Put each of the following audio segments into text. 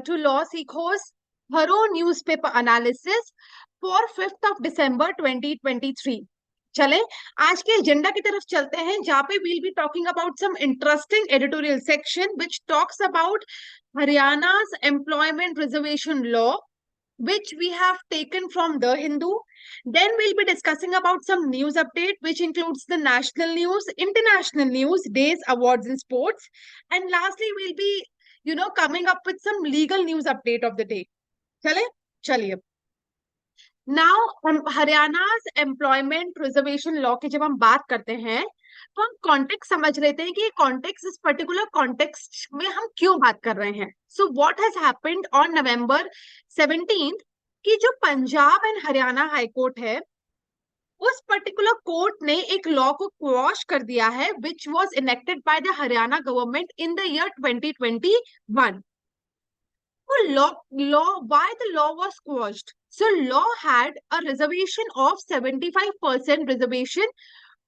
to Law Seekho's thorough newspaper analysis for 5th of December 2023. चले आज के agenda की तरफ चलते हैं, जहां पे we'll be talking about some interesting editorial section which talks about Haryana's employment reservation law, which we have taken from The Hindu. Then we'll be discussing about some news update, which includes the national news, international news, days, awards, and sports. And lastly, we'll be, coming up with some legal news update of the day. चले चलिए. Now हरियाणा's employment reservation law की जब हम बात करते हैं तो हम कॉन्टेक्स्ट समझ लेते हैं कि कॉन्टेक्स्ट, इस पर्टिकुलर कॉन्टेक्स्ट में हम क्यों बात कर रहे हैं. So what has happened on November 17 कि जो Punjab and Haryana high court है, उस पर्टिकुलर कोर्ट ने एक लॉ को क्वॉश कर दिया है which was enacted by the Haryana government in the year 2021. Why the law was quashed? So law had a reservation of 75% reservation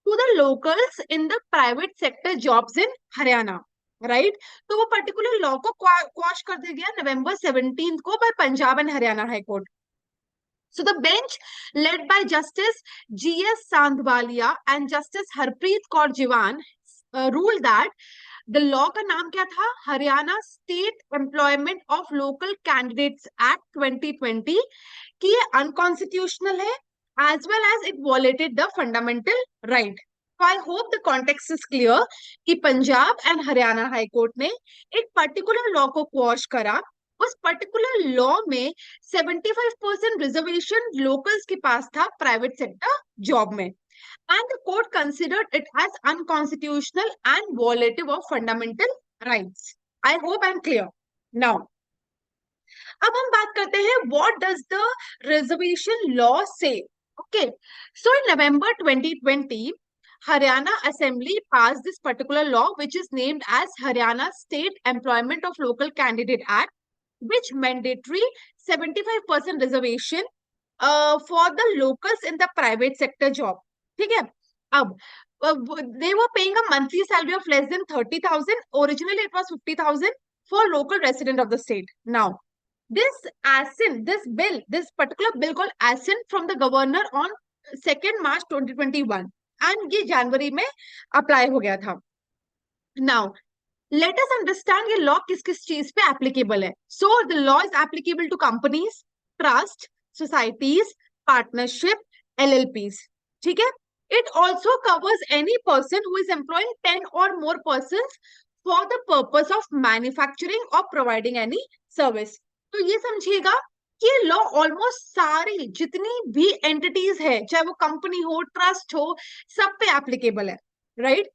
to the locals in the private sector jobs in Haryana, right? तो वो particular law को quash कर दिया गया नवंबर 17 को by Punjab and Haryana high court. So the bench led by Justice G.S. Sandhwalia and Justice Harpreet Kaur Jiwan ruled that the law का नाम क्या था, Haryana state employment of local candidates act 2020, कि ये अनकॉन्स्टिट्यूशनल है as well as it violated the fundamental right. So I hope the context is clear कि Punjab and Haryana high court ने एक पर्टिकुलर लॉ को क्वॉश करा. उस पर्टिकुलर लॉ में 75% रिजर्वेशन लोकल्स के पास था प्राइवेट सेक्टर जॉब में, and the court considered it as unconstitutional and violative of fundamental rights. I hope I'm clear. Now, अब हम बात करते हैं what does the reservation law say? Okay, so in November 2020, Haryana Assembly passed this particular law, which is named as Haryana State Employment of Local Candidate Act, which mandatory 75% reservation for the locals in the private sector job. ठीक है. अब they were paying a monthly salary of less than 30,000. Originally it was 50,000 for local resident of the state. Now this particular bill called ASIN from the governor on 2nd March 2021 and ये जनवरी में apply हो गया था. Now let us understand ये law किस किस चीज पे एप्लीकेबल है. So the law is applicable to companies, trust, societies, partnership, LLPs. ठीक है. It also covers any person who is employing 10 or more persons for the purpose of manufacturing or providing any service. तो ये समझिएगा कि ये law almost सारी जितनी भी एंटिटीज है, चाहे वो कंपनी हो, ट्रस्ट हो, सब पे एप्लीकेबल है, राइट.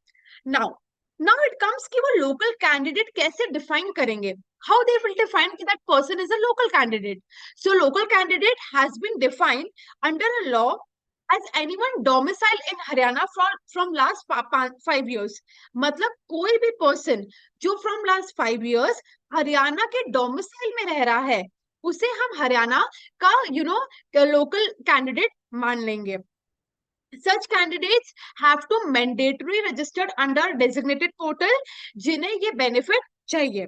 नाउ इट कम्स कि वो लोकल कैंडिडेट कैसे डिफाइन करेंगे. हाउ दे विल डिफाइन कि that person is a local candidate. So local candidate has been defined under a law as anyone domiciled in Haryana from last 5 years. मतलब कोई भी person जो from last 5 years Haryana के domicile में रह रहा है, उसे हम हरियाणा का लोकल कैंडिडेट मान लेंगे. Such candidates have to mandatory registered under designated portal जिन्हें ये benefit चाहिए.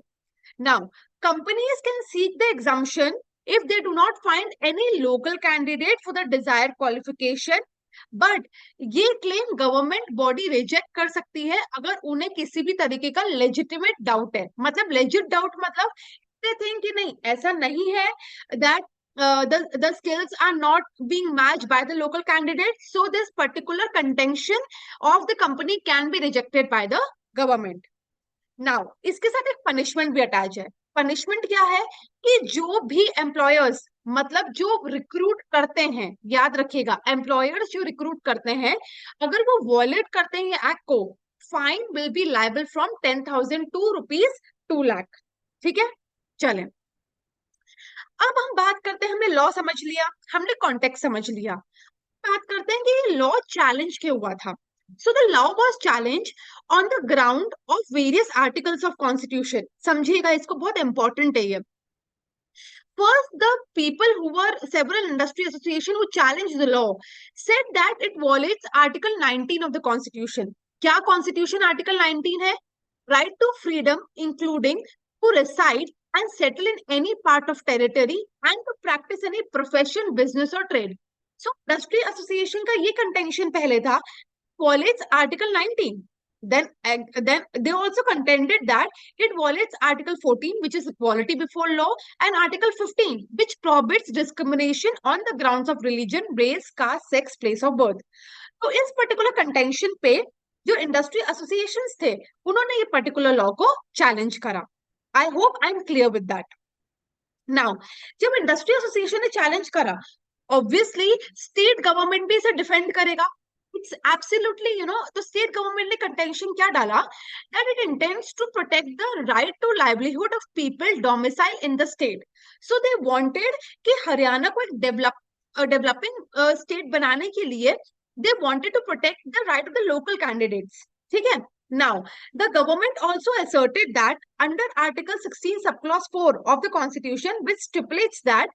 Now companies can seek the exemption if they do not find any local candidate for the desired qualification, but ये claim government body reject कर सकती है अगर उन्हें किसी भी तरीके का legitimate doubt है. मतलब legit doubt मतलब they think कि नहीं, ऐसा नहीं है that the skills are not being matched by the local candidate, so this particular contention of the company can be rejected by the government. Now इसके साथ एक punishment भी अटैच है. पनिशमेंट क्या है कि जो भी एम्प्लॉयर्स, मतलब जो रिक्रूट करते हैं, याद रखिएगा एम्प्लॉयर्स जो रिक्रूट करते हैं, अगर वो वॉयलेट करते हैं ये एक्ट को, fine will be liable from 10,000 to rupees 2 lakh. ठीक है. चलें, अब हम बात करते हैं, हमने लॉ समझ लिया, हमने कॉन्टेक्स्ट समझ लिया, बात करते हैं कि ये लॉ चैलेंज क्यों हुआ था. So the law was challenged on the ground of various articles of constitution. समझिएगा, इसको बहुत important है ये. First, the people who were several industry association who challenged the law said that it violates Article 19 of the Constitution. क्या Constitution Article 19 है? Right to freedom, including to reside and settle in any part of territory and to practice any profession, business or trade. So industry association का ये contention पहले था, violates Article 19. Then they also contended that it violates Article 14, which is equality before law, and Article 15, which prohibits discrimination on the grounds of religion, race, caste, sex, place of birth. तो इस particular contention पे जो industry associations थे उन्होंने ये particular law को challenge करा. I hope I am clear with that. Now जब इंडस्ट्री एसोसिएशन ने चैलेंज करा, ऑब्वियसली स्टेट गवर्नमेंट भी इसे डिफेंड करेगा. इट्स एब्सोल्युटली तो स्टेट गवर्नमेंट ने कंटेंशन क्या डाला, that it intends to protect the right to livelihood of people domicile in the state. So they wanted कि हरियाणा को एक डेवलपिंग स्टेट बनाने के लिए they wanted to protect the right of the local candidates. ठीक है. Now, the government also asserted that under Article 16 subclause 4 of the Constitution, which stipulates that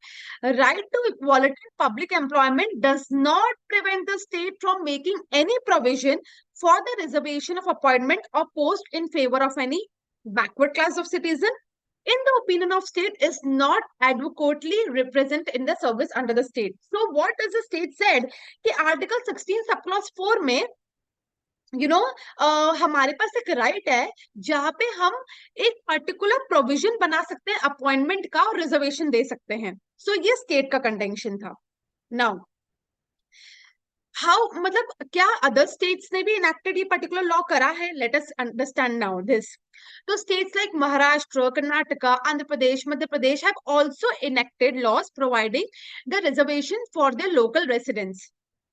right to equality in public employment does not prevent the state from making any provision for the reservation of appointment or post in favor of any backward class of citizen in the opinion of state is not adequately represented in the service under the state. So what does the state said कि Article 16 subclause 4 में हमारे पास एक right है जहां पे हम एक particular provision बना सकते हैं अपॉइंटमेंट का और रिजर्वेशन दे सकते हैं. सो ये स्टेट का कंटेंशन था. नाउ हाउ मतलब क्या अदर स्टेट्स ने भी इनेक्टेड ये पर्टिकुलर लॉ करा है? Let us understand now this. तो states like Maharashtra, Karnataka, Andhra Pradesh, Madhya Pradesh have also enacted laws providing the reservation for their local residents.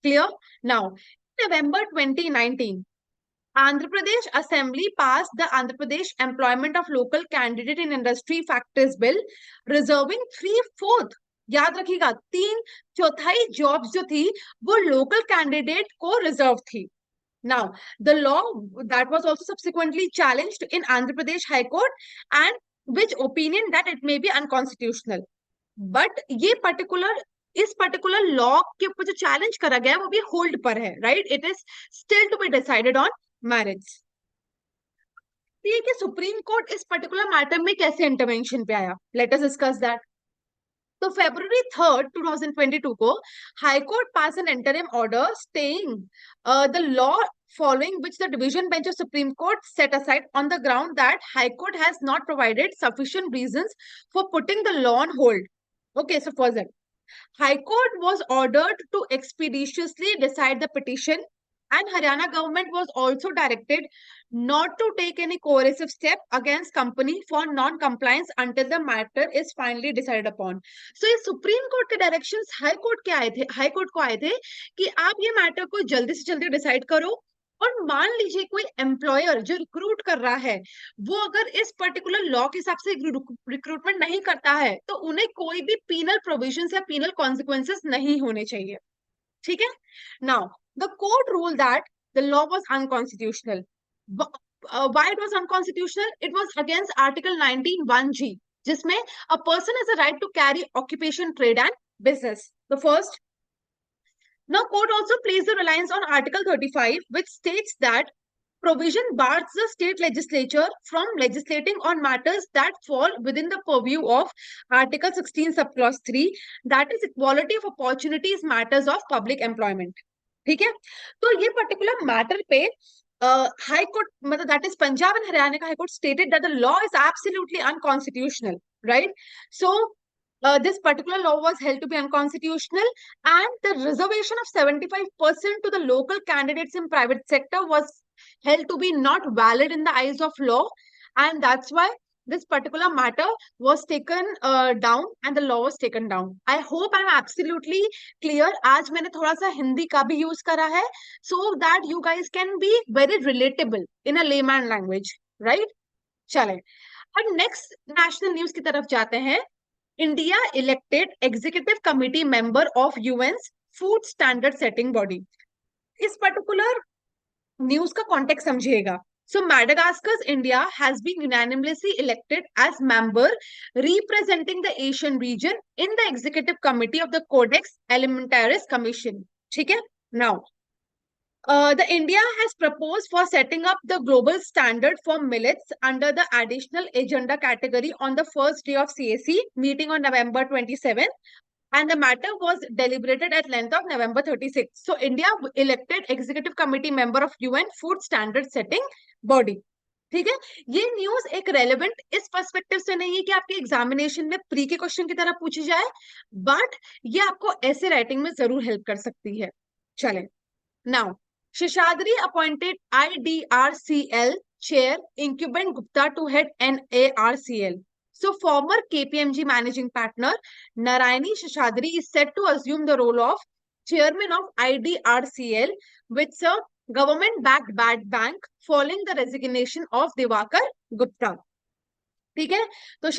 Clear? Now November 2019, Andhra Pradesh Assembly passed the Andhra Pradesh Employment of Local Candidate in Industry Factors Bill, reserving 3/4, याद रखिएगा 3/4 jobs जो थी वो local candidate को reserve थी. Now, the law that was also subsequently challenged in Andhra Pradesh High Court, and which opinion that it may be unconstitutional. But ये इस particular law के ऊपर जो चैलेंज करा गया है वो भी होल्ड पर है. Right? It is still to be decided on marriage. ये कि सुप्रीम कोर्ट इस पर्टिकुलर मैटर में कैसे इंटरवेंशन पे आया, लेट अस डिस्कस दैट. तो February 3rd, 2022 को high court pass an interim order staying the law following which the division bench of Supreme Court set aside on the ground that High Court has not provided sufficient reasons for putting the law on hold. Okay, so first that High Court was ordered to expeditiously decide the petition, and Haryana government was also directed not to take any coercive step against company for non-compliance until the matter is finally decided upon. So ये supreme court के directions high court को आए थे कि आप ये matter को जल्दी से जल्दी डिसाइड करो. और मान लीजिए कोई एम्प्लॉयर जो रिक्रूट कर रहा है वो अगर इस पर्टिकुलर लॉ के हिसाब से रिक्रूटमेंट नहीं करता है तो उन्हें कोई भी पीनल प्रोविजंस या पीनल कॉन्सिक्वेंसेस नहीं होने चाहिए. ठीक है. Now the court ruled that the law was unconstitutional. Why it was unconstitutional? It was against Article 19(1)(g), जिसमें a person has a right to carry occupation, trade and business. The first. Now, court also placed the reliance on Article 35, which states that provision bars the state legislature from legislating on matters that fall within the purview of Article 16 subclause 3, that is equality of opportunities matters of public employment. ठीक है. तो ये particular matter पे high court मतलब that is Punjab and Haryana का high court stated that the law is absolutely unconstitutional. Right? So this particular law was held to be unconstitutional, and the reservation of 75% to the local candidates in private sector was held to be not valid in the eyes of law, and that's why this particular matter was taken down and the law was taken down. I hope I'm absolutely clear. आज मैंने थोड़ा सा हिंदी का भी use करा है so that you guys can be very relatable in a layman language, right? चलें अब नेक्स्ट नेशनल न्यूज की तरफ जाते हैं. India elected executive committee member of UN's food standard setting body. इस पर्टिकुलर न्यूज का कॉन्टेक्स्ट समझिएगा. So Madagascar's India has been unanimously elected as member representing the Asian region in the executive committee of the Codex Alimentaris Commission. ठीक है. Now The India has proposed for setting up the global standard for millets under the additional agenda category on the first day of CAC meeting on November 27, and the matter was deliberated at length of November 36. So India elected executive committee member of UN food standard setting body. ठीक है, ये news एक relevant इस perspective से नहीं है कि आपके एग्जामिनेशन में प्री के क्वेश्चन की तरह पूछी जाए, बट ये आपको ऐसे राइटिंग में जरूर हेल्प कर सकती है. चले, now, Sheshadri appointed IDRCL chair Incumbent Gupta to head NARCL. So, former KPMG managing partner Narayani Sheshadri is set to assume the role of chairman of IDRCL, which is a government-backed bad bank, following the resignation of Diwakar Gupta. ठीक है, तो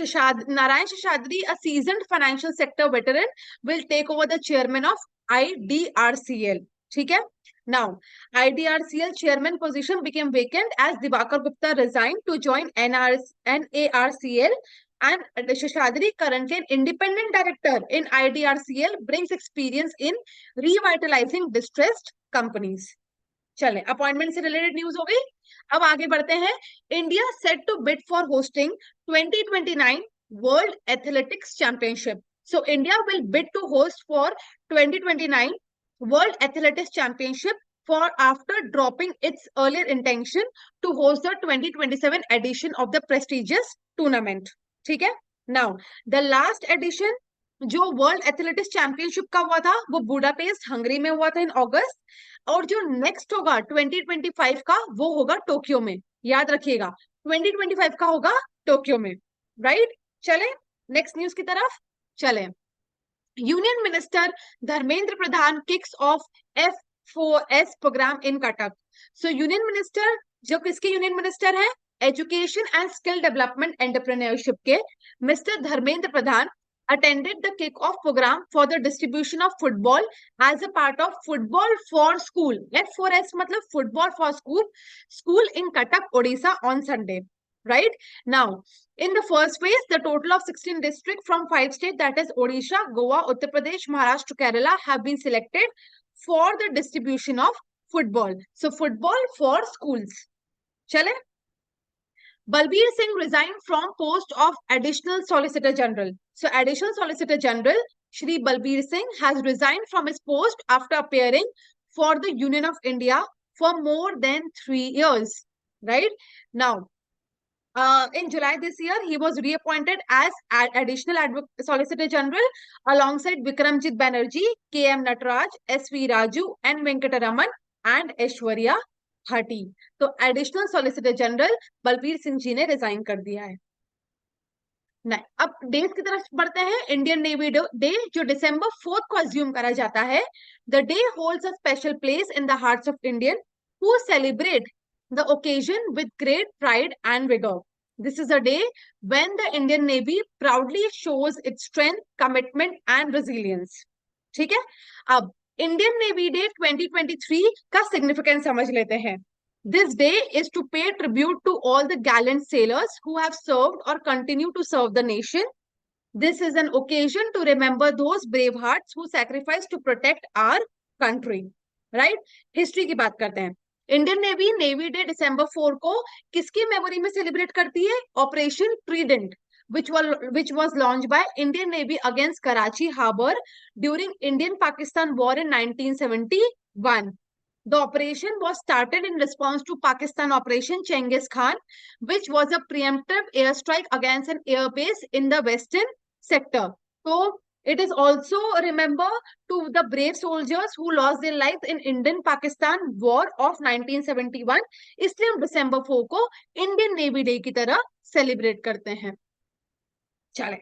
Narayan Seshadri, a seasoned financial sector veteran, will take over the chairman of IDRCL. ठीक है, now IDRCL chairman position became vacant as Diwakar Gupta resigned to join NARCL, and Sheshadri, currently an independent director in IDRCL, brings experience in revitalizing distressed companies. चले, appointment से related news हो गई. अब आगे बढ़ते हैं. India set to bid for hosting 2029 world athletics championship. So India will bid to host for 2029 world athletics championship for after dropping its earlier intention to host the 2027 edition of the prestigious tournament. ठीक है, now the last edition जो world athletics championship का हुआ था वो Budapest Hungary में हुआ था इन अगस्त, और जो नेक्स्ट होगा 2025 का वो होगा टोक्यो में. याद रखिएगा, 2025 का होगा टोक्यो में, राइट. चले नेक्स्ट न्यूज की तरफ. चले, union minister Dharmendra Pradhan kicks off F4S programme in Cuttack. So union minister, जो किसके यूनियन मिनिस्टर है, education and skill development entrepreneurship के mister Dharmendra Pradhan attended the kick-off program for the distribution of football as a part of Football for School. F4S मतलब Football for School in Cuttack, Odisha on Sunday. Right? Now, in the first phase, the total of 16 districts from 5 states, that is Odisha, Goa, Uttar Pradesh, Maharashtra, Kerala, have been selected for the distribution of football. So, football for schools. Chale? Balbir Singh resigned from post of Additional Solicitor General. So, Additional Solicitor General Shri Balbir Singh has resigned from his post after appearing for the Union of India for more than 3 years. Right? Now, in July this year, he was reappointed as Additional Solicitor General alongside Vikramjit Banerjee, K.M. Nataraj, S.V. Raju, and Venkataraman and Aishwarya Bhati. तो additional solicitor general Balbir Singh ji ने resign कर दिया है. नहीं, अब date की तरफ बढ़ते हैं. इंडियन नेवी डे जो December 4 को अज्यूम करा जाता है. The day holds a special place in the hearts of Indian who celebrate the occasion with great pride and vigour. This is a day when the Indian Navy proudly shows its strength, commitment and resilience. ठीक है, अब Indian navy day 2023 का significance समझ लेते हैं. This day is to pay tribute to all the gallant sailors who have served or continue to serve the nation. This is an occasion to remember those brave hearts who sacrificed to protect our country. Right? History की बात करते हैं. Indian navy navy day December 4 को किसकी memory में celebrate करती है? Operation Trident, which was launched by Indian Navy against Karachi Harbour during Indian-Pakistan War in 1971. The operation was started in response to Pakistan Operation Chengiz Khan, which was a preemptive airstrike against an airbase in the western sector. So, it is also remember to the brave soldiers who lost their lives in Indian-Pakistan War of 1971. इसलिए हम December 4 को Indian Navy Day की तरह celebrate करते हैं. चले,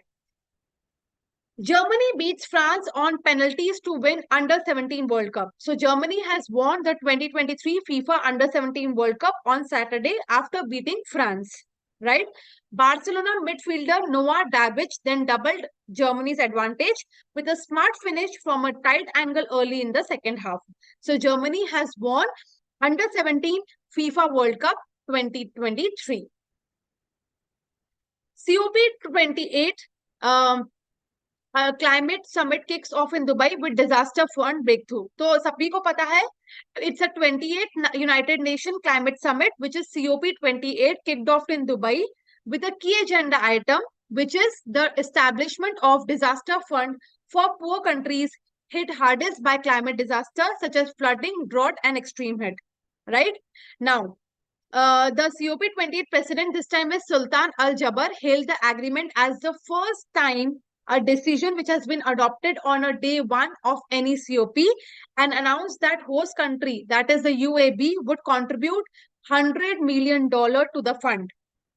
Germany beats France on penalties to win Under-17 World Cup. So Germany has won the 2023 FIFA Under-17 World Cup on Saturday after beating France. Right? Barcelona midfielder Noah Davic then doubled Germany's advantage with a smart finish from a tight angle early in the second half. So Germany has won Under-17 FIFA World Cup 2023. COP28 climate summit kicks off in Dubai with disaster fund break through. तो सभी को पता है it's a 28th united nation climate summit which is COP28 kicked off in Dubai with a key agenda item which is the establishment of disaster fund for poor countries hit hardest by climate disaster such as flooding, drought and extreme heat. Right now, the COP28 president, this time is Sultan Al Jaber, hailed the agreement as the first time a decision which has been adopted on a day one of any COP, and announced that host country, that is the UAB, would contribute $100 million to the fund.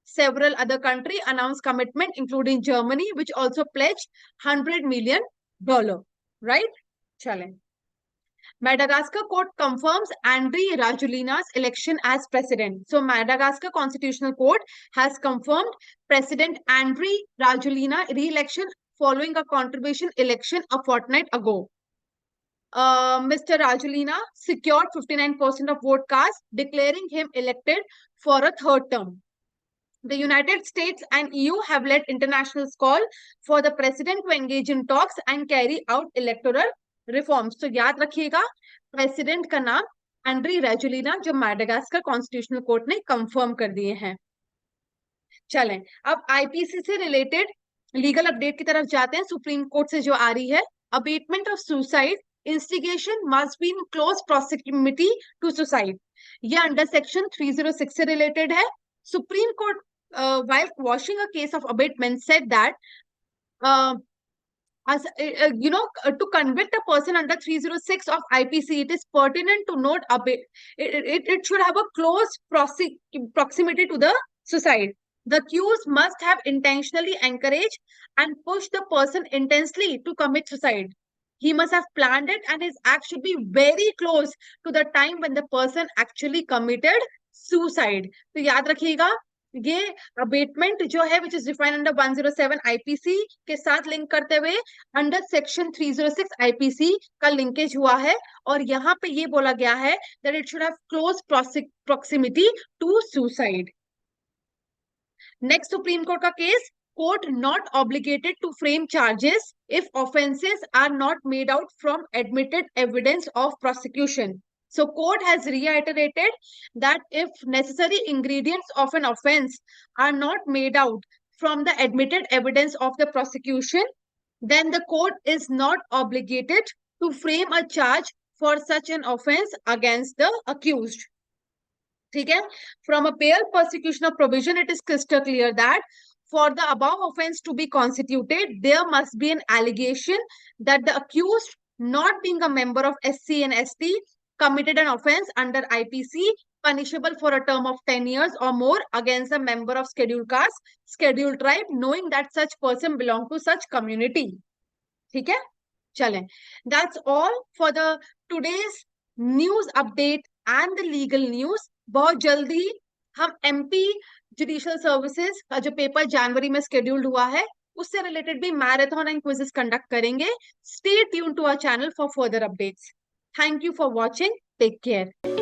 Several other countries announced commitment, including Germany, which also pledged $100 million. Right? Challenge. Madagascar court confirms Andry Rajolina's election as president. So Madagascar Constitutional Court has confirmed President Andry Rajolina re-election following a contribution election a fortnight ago. Mr. Rajolina secured 59% of vote cast, declaring him elected for a third term. The United States and EU have led international call for the president to engage in talks and carry out electoral reforms. तो याद रखिएगा president का नाम Andriy रेजुलिना, जो Madagascar constitutional court ने confirm कर दिए हैं। चलें अब आईपीसी से रिलेटेड लीगल अपडेट की तरफ जाते हैं। सुप्रीम कोर्ट से जो आ रही है, abetment of suicide instigation must be in close proximity to suicide, ये अंडर सेक्शन 306 से रिलेटेड है। Supreme court while quashing a case of abatement said that to convict a person under 306 of IPC, it is pertinent to note it should have a close proximity to the suicide. The accused must have intentionally encouraged and pushed the person intensely to commit suicide. He must have planned it, and his act should be very close to the time when the person actually committed suicide. तो याद रखिएगा, ये abetment जो है which is defined under 107 IPC के साथ link करते हुए अंडर सेक्शन 306 आईपीसी का लिंकेज हुआ है, और यहाँ पे ये बोला गया है that it should have close proximity to suicide. Next supreme court का case, court not obligated to frame charges if offenses are not made out from admitted evidence of prosecution. So court has reiterated that if necessary ingredients of an offense are not made out from the admitted evidence of the prosecution, then the court is not obligated to frame a charge for such an offense against the accused. ठीक है? From a bail persecution of provision, it is crystal clear that for the above offense to be constituted, there must be an allegation that the accused, not being a member of SC and ST, committed an offense under IPC punishable for a term of 10 years or more against a member of scheduled caste, scheduled tribe, knowing that such person belong to such community. ठीक है? चलें. That's all for the today's news update and the legal news. बहुत जल्दी हम MP judicial services का जो paper जनवरी में scheduled हुआ है, उससे रिलेटेड भी मैराथन एंड क्विज़ेस कंडक्ट करेंगे। Stay tune to our channel for further updates. Thank you for watching. Take care.